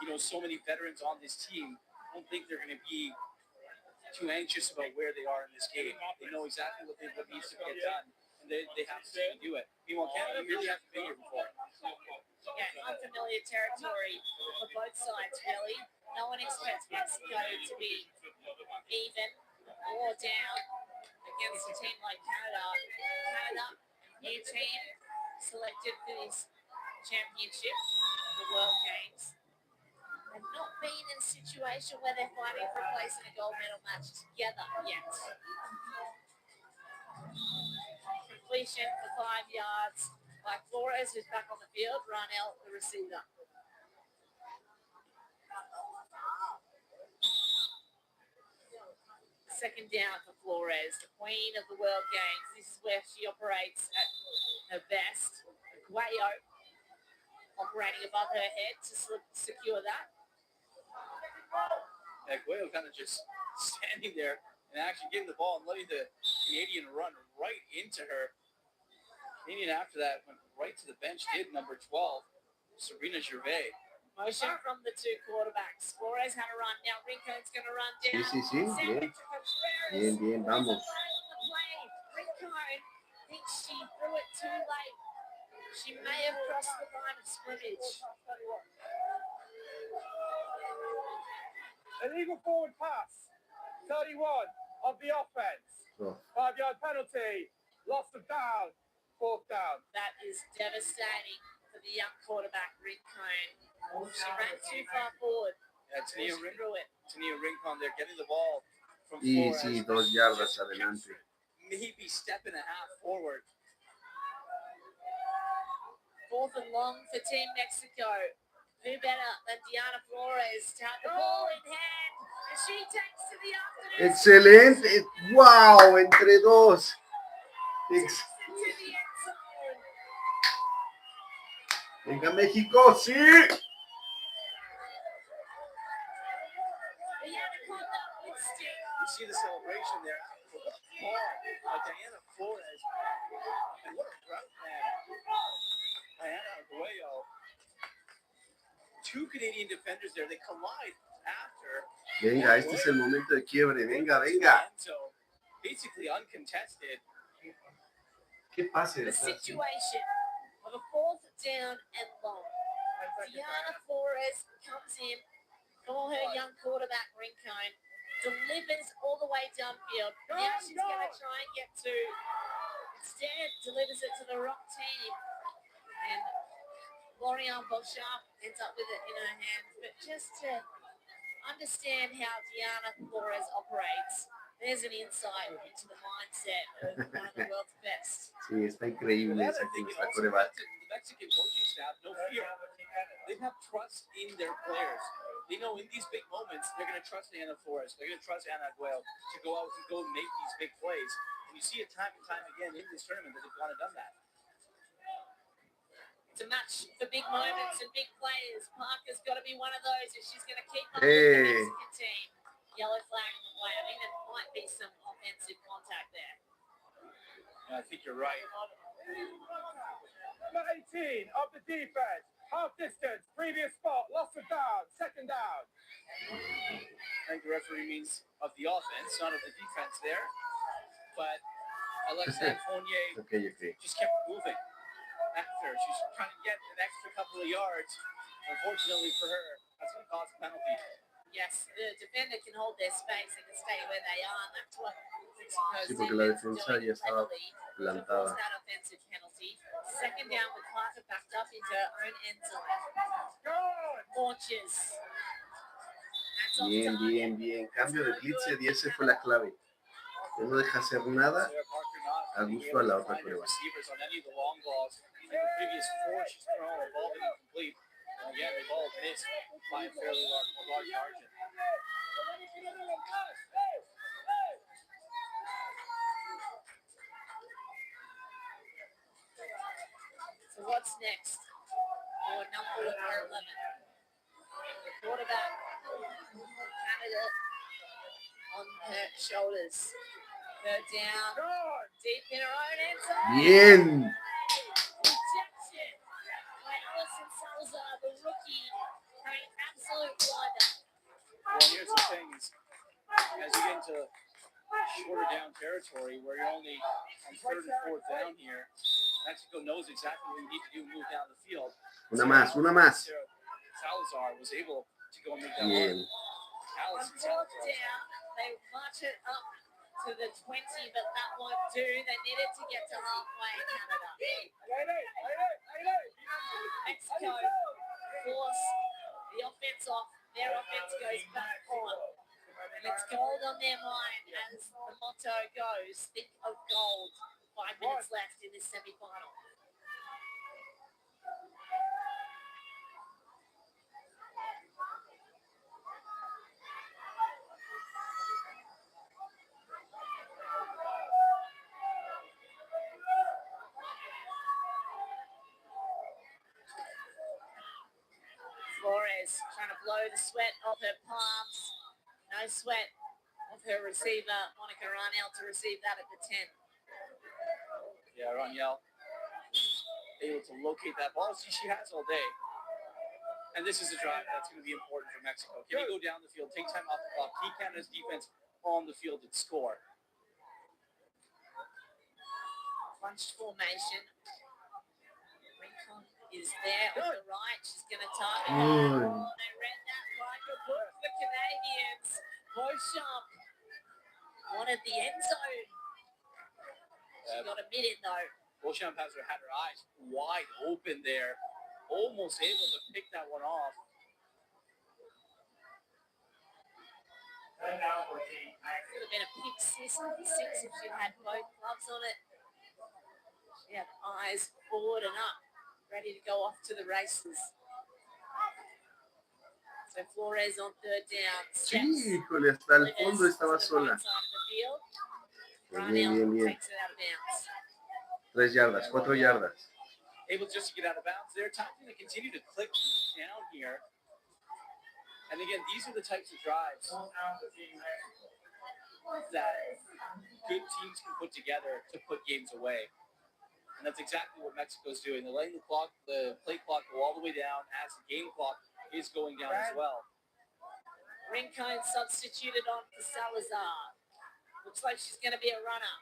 You know, so many veterans on this team. I don't think they're going to be too anxious about where they are in this game. They know exactly what needs to get done, and they have to do it. Meanwhile, Canada really hasn't been here before. Yeah, unfamiliar territory for both sides, really. No one expects Mexico to be even or down against a team like Canada. Canada, new team, selected for this championship, the World Games. Have not been in a situation where they're fighting for a place in a gold medal match together yet. Completion for 5 yards by Flores, who's back on the field. Ronell, the receiver. Second down for Flores, the queen of the World Games. This is where she operates at her best. Aguayo operating above her head to secure that. Aguayo kind of just standing there and actually getting the ball and letting the Canadian run right into her. Canadian after that went right to the bench, did number 12, Sabrina Gervais. Motion from the 2 quarterbacks. Flores had a run. Now Rincon's going to run down. Sí. Bien, vamos. Rincon thinks she threw it too late. She may have crossed the line of scrimmage. Illegal forward pass. 31 of the offense. Oh. 5-yard penalty. Loss of down. 4th down. That is devastating for the young quarterback, Rincon. She ran too far forward. Yeah, Tania Rincon there getting the ball from Y Flores. sí, 2 yardas adelante. Maybe step and a half forward. 4th and long for Team Mexico. Who better than Diana Flores to have the ball in hand? And she takes to the afternoon. Excelente. Wow, entre 2. Venga, México, sí. You see the celebration there after the ball by Diana Flores. And what a route, man. Diana Aguayo two Canadian defenders there. They collide after. Venga, este es el momento de quiebre. Venga, venga. So basically uncontested. ¿Qué pase? The situation of a 4th down and long. Diana Flores comes in for her young quarterback, Rincon, delivers all the way downfield. Now she's going to try and get to, instead delivers it to the wrong team. And Lorian Beauchamp ends up with it in her hands. But just to understand how Diana Flores operates, there's an insight into the mindset of one of the world's best. Sí, está increíble esa que nuestra coreback. The Mexican coaching staff, no fear. They have trust in their players. They know in these big moments, they're going to trust Ana Flores. They're going to trust Ana Aguayo to go out and go and make these big plays. And you see it time and time again in this tournament that they've gone and done that. It's a match for big moments and big players. Parker's got to be one of those if she's going to keep up with the Mexican team. Yellow flag on the play. I think there might be some offensive contact there. I think you're right. Number 18 of the defense. Half distance, previous spot, loss of down, second down. I think the referee means of the offense, not of the defense there. But Alexa Fournier just kept moving after. She's trying to get an extra couple of yards. Unfortunately for her, that's going to cause a penalty. Yes, the defender can hold their space and can stay where they are, and that's what Sí, porque la defensa ya estaba plantada. that offensive penalty. Second down with Parker backed up into her own end zone. Launches. Bien, bien, bien. Cambio de blitz y ese fue la clave. No deja hacer nada a gusto a la otra prueba. The previous four she's thrown have all been incomplete. And again, they've all missed by a fairly large margin. So what's next for number 11? The quarterback, Canada on her shoulders. Third down, deep in her own end zone. Bien. Rejection by Allison Salazar, the rookie, an absolute blinder. Well, here's the thing: as you get into shorter down territory, where you're only on third and fourth down here, Mexico knows exactly what you need to do to move down the field. Una más, una más. Salazar was able to go and make that Bien. one. Allison Salazar. Down, they march it up to the 20, but that won't do. They needed to get to halfway in Canada. Mexico force the offense off. Their offense goes back on. And it's gold on their mind as the motto goes, think of gold. 5 minutes left in this semi-final. Flores trying to blow the sweat off her palms. No sweat of her receiver, Monica Raniel, to receive that at the 10. Yeah, Raniel able to locate that ball. See, she has all day. And this is a drive that's going to be important for Mexico. Can you go down the field, take time off the clock, keep Canada's defense on the field and score? Bunch formation. Rincon is there on the right. She's going to target her. Oh, they read that like a book for the Canadians. Beauchamp wanted the end zone. She got a mid-in though. Beauchamp had her eyes wide open there. Almost able to pick that one off. Could have been a pick six if she had both gloves on it. She had eyes forward and up, ready to go off to the races. So Flores on third down. Sí, híjole, hasta el fondo estaba sola. Bien, bien, bien. 3 yardas, 4 yardas. Able just to get out of bounds there. Time to continue to click down here. And again, these are the types of drives that good teams can put together to put games away. And that's exactly what Mexico's doing. They're letting the play clock go all the way down as the game clock is going down as well. Rincon substituted on for Salazar. Looks like she's going to be a runner.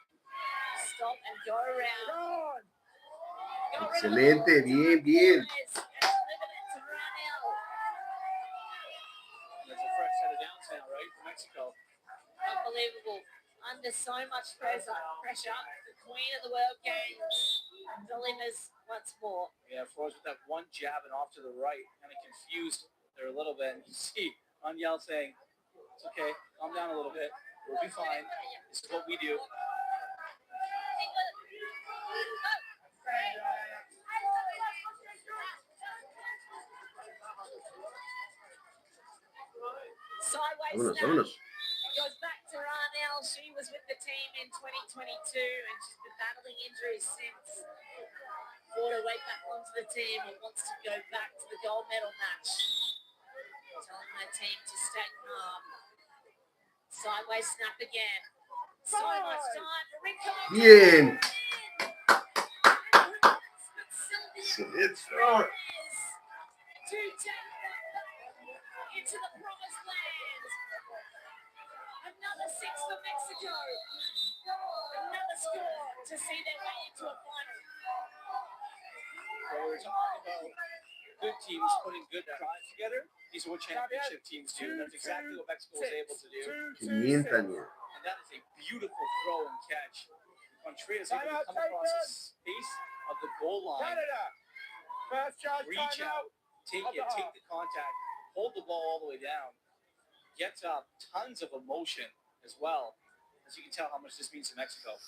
Stop and go around. Excelente, bien, bien. And delivered it to Ranel. There's a fresh set of downs now, right, for Mexico. Unbelievable. Under so much pressure. The queen of the world games delivers once more. Yeah, Flores with that one jab and off to the right, kind of confused there a little bit. And you see Aniel saying, "It's okay, calm down a little bit. We'll be fine. This is what we do." Sideways Vámonos, snap. vámonos. It goes back to Ranel. She was with the team in 2022 and she's been battling injuries since. Fought her way back onto the team and wants to go back to the gold medal match. Telling her team to stay calm. Sideways snap again. So much time for Rico. Bien. It's over. To take that back into the promised land. Another 6 for Mexico. Another score to see their way into a final. Well, we're talking about good teams putting good drives together. These are what championship teams do. And that's exactly what Mexico was able to do. Qué bien, Tania. And that is a beautiful throw and catch. Contreras able to come across the space of the goal line. Reach out, take the contact, hold the ball all the way down. Gets up, tons of emotion as well. As you can tell how much this means to Mexico.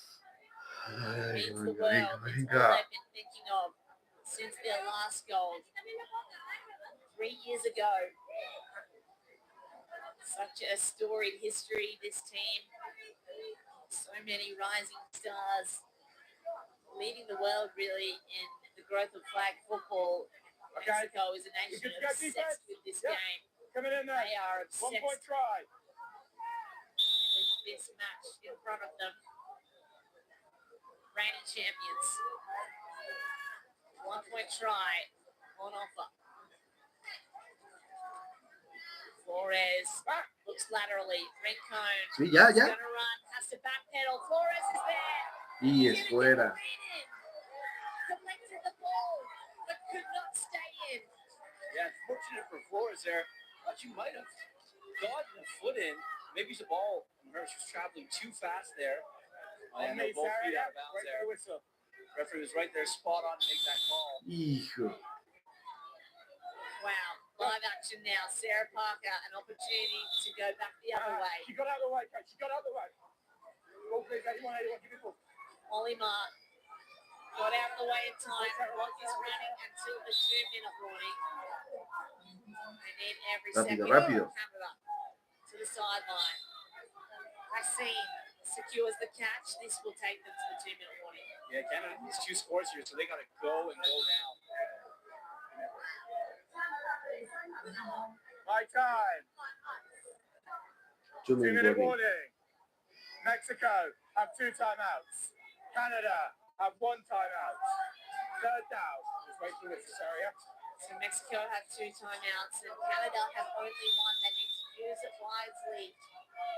Ay, Means the venga, world. venga, It's all venga. they've been thinking of since their last goal 3 years ago. Such a storied history, this team. So many rising stars leading the world really in the growth of flag football. Mexico is a nation obsessed with this game. Coming in there. They are 1 obsessed point try. with this match in front of them. Reigning champions. 1 point try on offer. Flores looks laterally. Rincon Sí, ya, is ya. going to run. Has to backpedal. Flores is there. Y es fuera. Collected the ball, but could not stay in. Yeah, fortunate for Flores there. Thought you might have gotten a foot in. Maybe the ball, remember, she was traveling too fast there. And they're both feet out of bounds there. Referee was right there, spot on to make that call. Hijo. Wow, live action now. Sarah Parker, an opportunity to go back the other way. She got out of the way, Kate. She got out of the way. Go, please, 81, give it up. Ollie Mark got out of the way in time. Clock is running until the 2-minute warning. And then every second, Rápido. Canada to the sideline. Racine secures the catch. This will take them to the 2-minute warning. Yeah, Canada needs 2 scores here, so they got to go and go now. My time. 2-minute 2-minute warning. warning. Mexico have 2 timeouts. Canada have 1 timeout. Third down. Just wait for this area. So Mexico have 2 timeouts and Canada have only 1. They need to use it wisely.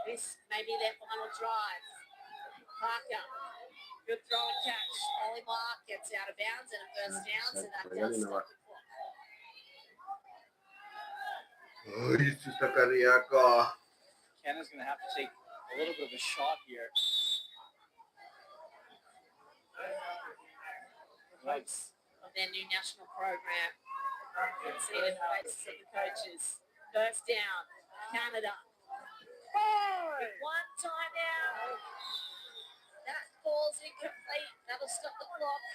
This may be their final drive. Parker, good throw and catch. Ollie Mark gets out of bounds and a first down, so that does stop the clock. Ay, esto está cardíaco. Canada's going to have to take a little bit of a shot here. Hopes of their new national program. You can see it in the faces of the coaches. First down, Canada. With 1 timeout. That falls incomplete. That'll stop the clock.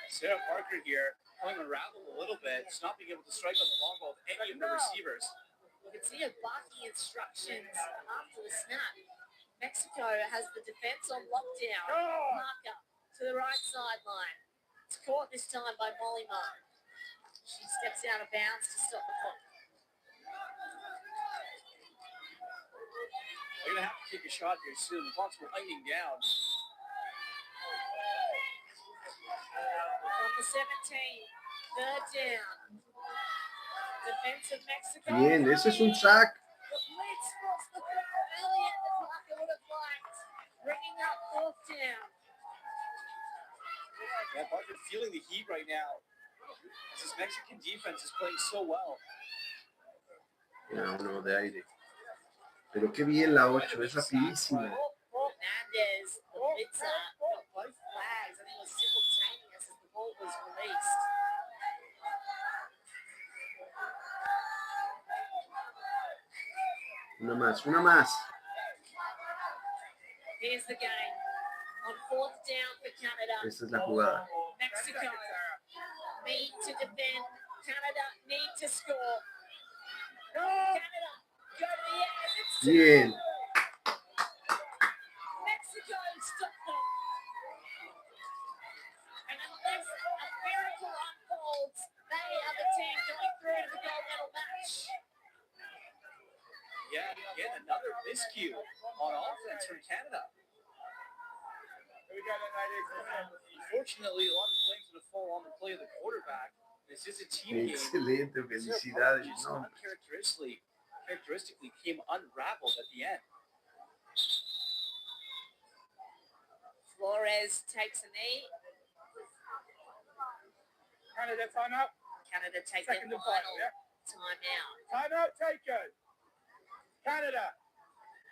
Sarah Parker here going unraveled a little bit, just not being able to strike on the long ball with any of the receivers. You can see her barking instructions after the snap. Mexico has the defense on lockdown. Marker to the right sideline. It's caught this time by Molly Mark. She steps out of bounds to stop the clock. They're going to have to take a shot here soon. The clock's winding down. From the the 17. Third down. Defense of Mexico. Bien, ese es un sack. The blitz was the throw earlier than Parker would have liked. Bringing up fourth down. Yeah, Parker feeling the heat right now. This Mexican defense is playing so well. No, de aire. Pero qué bien la 8, es rapidísima. Hernandez, the blitzer, got both flags. I think it was simultaneous as the ball was released. Una más. Here's the game. On fourth down for Canada. Esta es la jugada. Mexico need to defend. Canada need to score. Canada, go to the end. It's two. Bien. Mexico stop them. And unless a miracle unfolds, they are the team going through to the gold medal match. Yeah, again, another miscue on offense from Canada. Unfortunately, a lot of the blame's going to fall on the play of the quarterback. This is a team game. Excelente, felicidades. Just No. uncharacteristically came unraveled at the end. Flores takes a knee. Canada, time out. Canada take Second their and final final, yeah. timeout. Time out taken. Canada.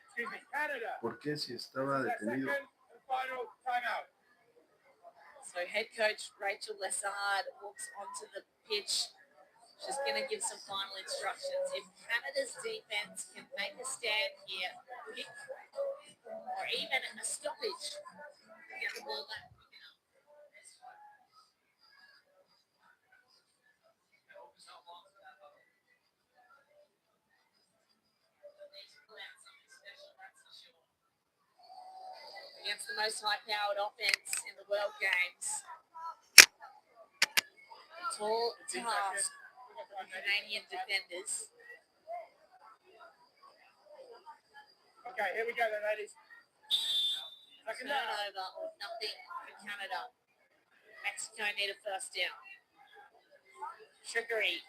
Excuse me, Canada. ¿Por qué si estaba detenido? Second and final timeout. So head coach Rachel Lessard walks onto the pitch. She's going to give some final instructions. If Canada's defense can make a stand here, kick, or even a stoppage, get the ball back. Against the most high-powered offense in the World Games. Tall task for the Canadian defenders. Okay, here we go then, ladies. Second down. Turnover or nothing for Canada. Mexico need a first down. Trickery.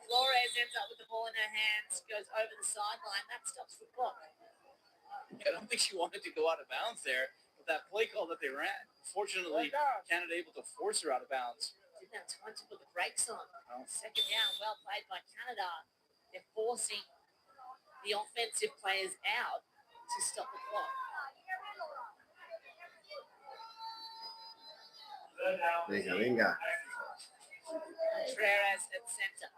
Flores ends up with the ball in her hands, goes over the sideline. That stops the clock. I don't think she wanted to go out of bounds there with that play call that they ran. Fortunately, Canada able to force her out of bounds. Didn't have time to put the brakes on. Second down, well played by Canada. They're forcing the offensive players out to stop the clock. Venga. Contreras at center.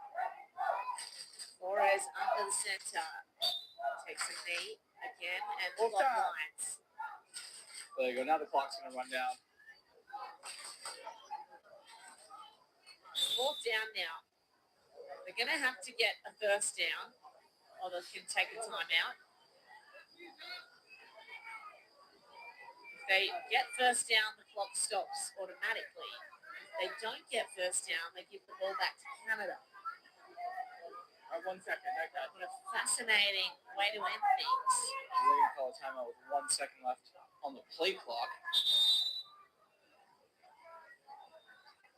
Flores under the center. Takes a knee again and the clock lines. There you go. Now the clock's going to run down. Fourth down now. They're going to have to get a first down or they can take a timeout. If they get first down, the clock stops automatically. If they don't get first down, they give the ball back to Canada. 1 second, okay. What a fascinating way to end things. They're going to call a timeout with 1 second left on the play clock.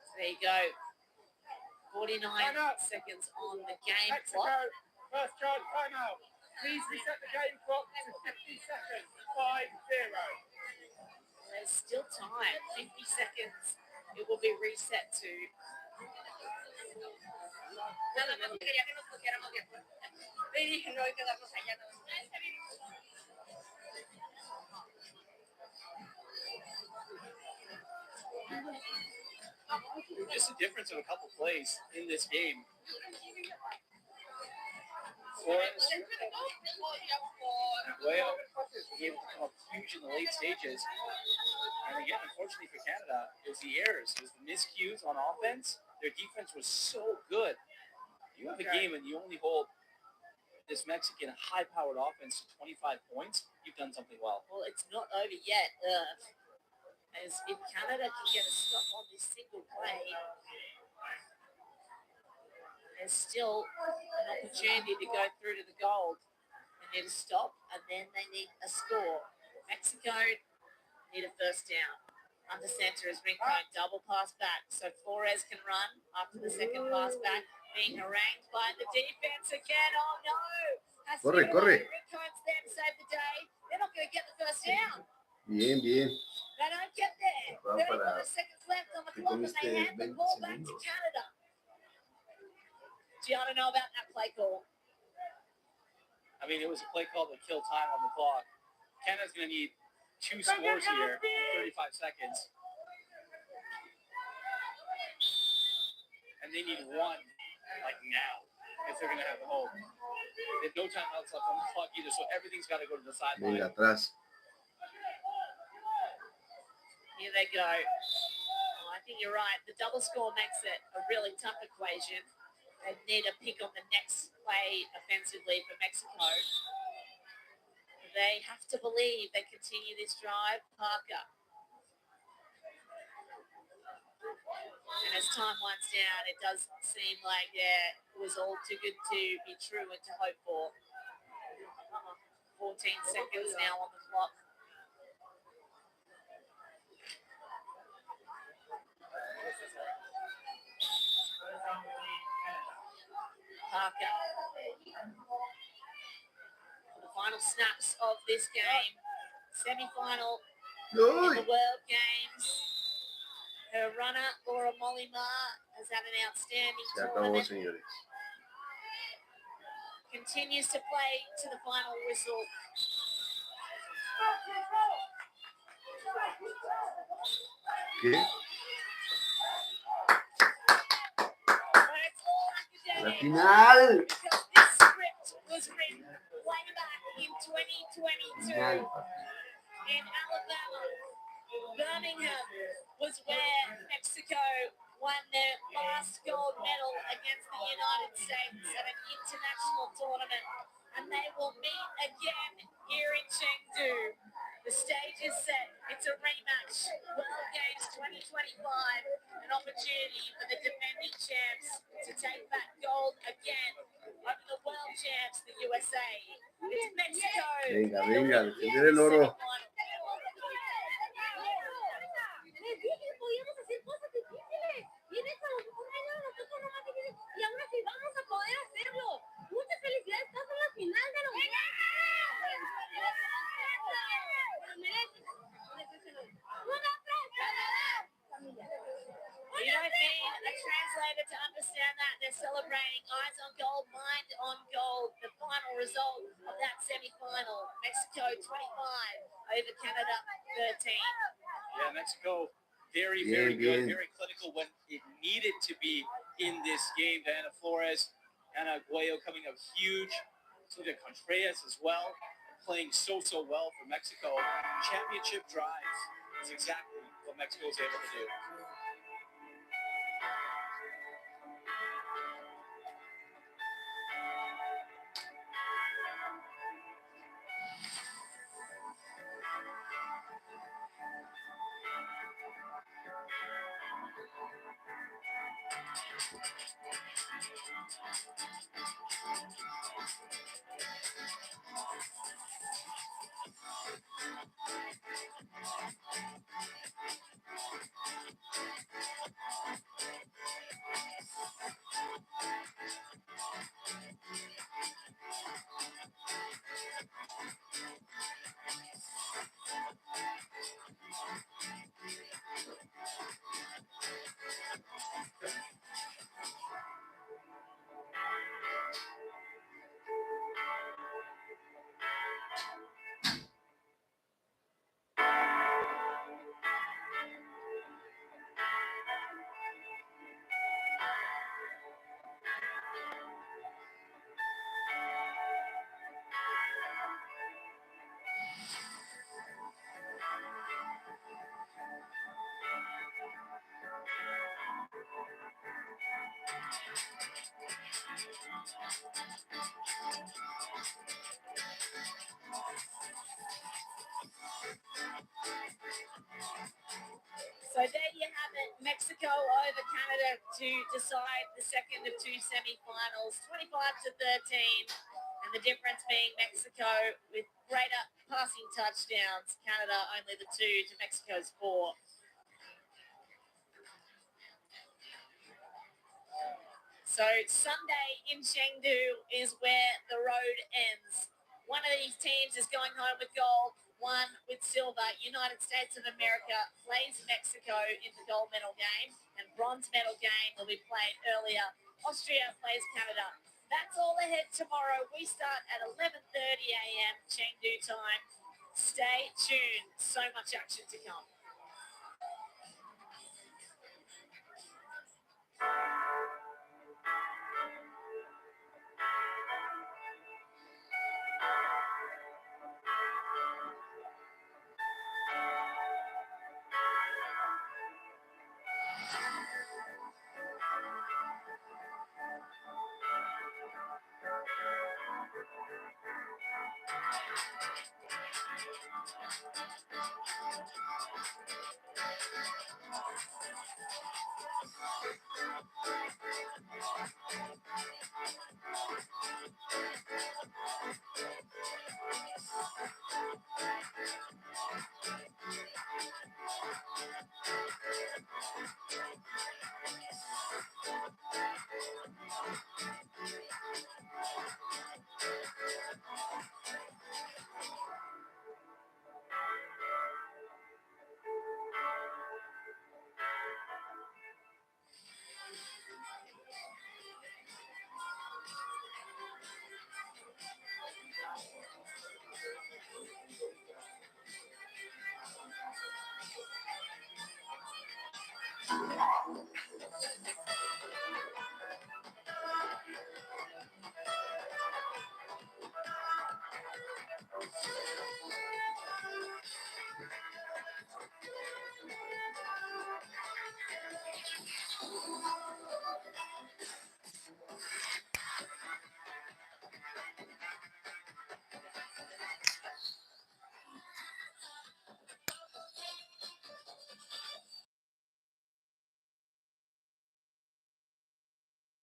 So there you go. 49 seconds on the game Mexico, clock. first charge timeout. Please reset the game clock to 50 seconds. 5-0. There's still time. 50 seconds. It will be reset to. Nada más quería que nos pusiéramos de acuerdo. Le dije, no hay que darnos allá. Just a difference of a couple plays in this game. Flores, Well, he able to come up huge in the late stages. And again, unfortunately for Canada, it was the errors. It was the miscues on offense. Their defense was so good. You have a game and you only hold this Mexican high-powered offense to 25 points, you've done something well. Well, it's not over yet. As if Canada can get a stop on this single play, there's still an opportunity to go through to the gold. They need a stop, and then they need a score. Mexico need a first down. Under center is Rincon, double pass back. So Flores can run after the second pass back. Being harangued by the defense again. Oh no! Has to Corre, get corre. away. Rincon's there to save the day. They're not going to get the first down. Bien, bien. They don't get there. Va 35 para seconds left on the que clock con and they este hand the 20 ball back to segundos. Canada. Gianna know about that play call. I mean, it was a play call that killed time on the clock. Canada's going to need 2 scores here in 35 seconds. And they need 1, like now, if they're going to have the hope. They have no timeouts left on the clock either, so everything's got to go to the sideline. Venga, atrás. Here they go. Oh, I think you're right. The double score makes it a really tough equation. They need a pick on the next play offensively for Mexico. They have to believe they continue this drive. Parker. And as time winds down, it does seem like, yeah, it was all too good to be true and to hope for. 14 seconds now on the clock. Parker. The final snaps of this game. Semi-final in the World Games. Her runner, Laura Molimar, has had an outstanding Se acabó, tournament. señores. Continues to play to the final whistle. ¿Qué? But it's all La academic. final. Because this script was written way back in 2022 in Alabama. Birmingham was where Mexico won their last gold medal against the United States at an international tournament. And they will meet again here in Chengdu. The stage is set. It's a rematch. World Games 2025. An opportunity for the defending champs to take back gold again over the world champs, the USA. It's Mexico. Venga, venga, defender el oro. Les dije que podíamos hacer cosas difíciles. Y en esta un año nosotros no más difíciles. Y aún así vamos a poder hacerlo. Muchas felicidades. Estás en la final de los You don't need a translator to understand that. They're celebrating eyes on gold, mind on gold. The final result of that semi-final. Mexico 25 over Canada 13. Yeah, Mexico, very, Bien, very good, bien. very clinical when it needed to be in this game. Diana Flores, Ana Aguayo coming up huge. Silvia Contreras as well, playing so well for Mexico. Championship drives is exactly what Mexico is able to do. So there you have it. Mexico over Canada to decide the second of two semi-finals, 25 to 13. And the difference being Mexico with greater passing touchdowns. Canada only the 2 to Mexico's 4. So Sunday in Chengdu is where the road ends. One of these teams is going home with gold, one with silver. United States of America plays Mexico in the gold medal game, and bronze medal game will be played earlier. Austria plays Canada. That's all ahead tomorrow. We start at 11:30 a.m. Chengdu time. Stay tuned. So much action to come.